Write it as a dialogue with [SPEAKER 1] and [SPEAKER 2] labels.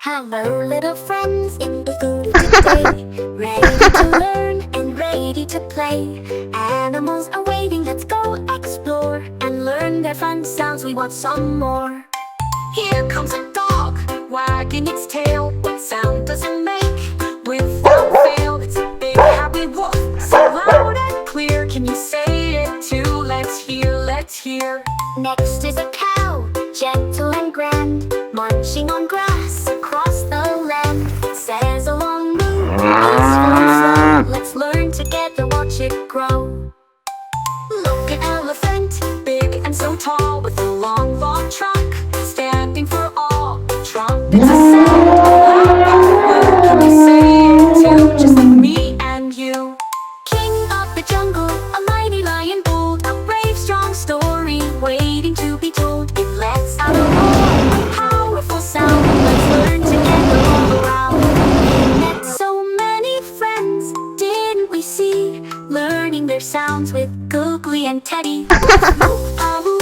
[SPEAKER 1] Hello little friends in the Gugli today. Ready to learn and ready to play. Animals are waiting, let's go explore and learn their fun sounds, we want some more. Here comes a dog, wagging its tail. What sound does it make? Without fail, it's a big happy woof. So loud and clear, can you say it too? Let's hear, let's hear. Next is a cow, gentle and grand, munching on grass across the land. It says a long moo, peaceful and slow. Let's learn together, watch it grow. Look at elephant, big and so tall, with a long, long trunk, standing for all. Trumpets a sound, loud and blue. Can you say it too, just like me and you? King of the jungle, a mighty lion bold, a brave, strong story waiting to be told. It lets out a roar, a powerful sound. Let's learn together all around. We met so many friends, didn't we see? Learning their sounds with Gugli and Teddy. Pawoo,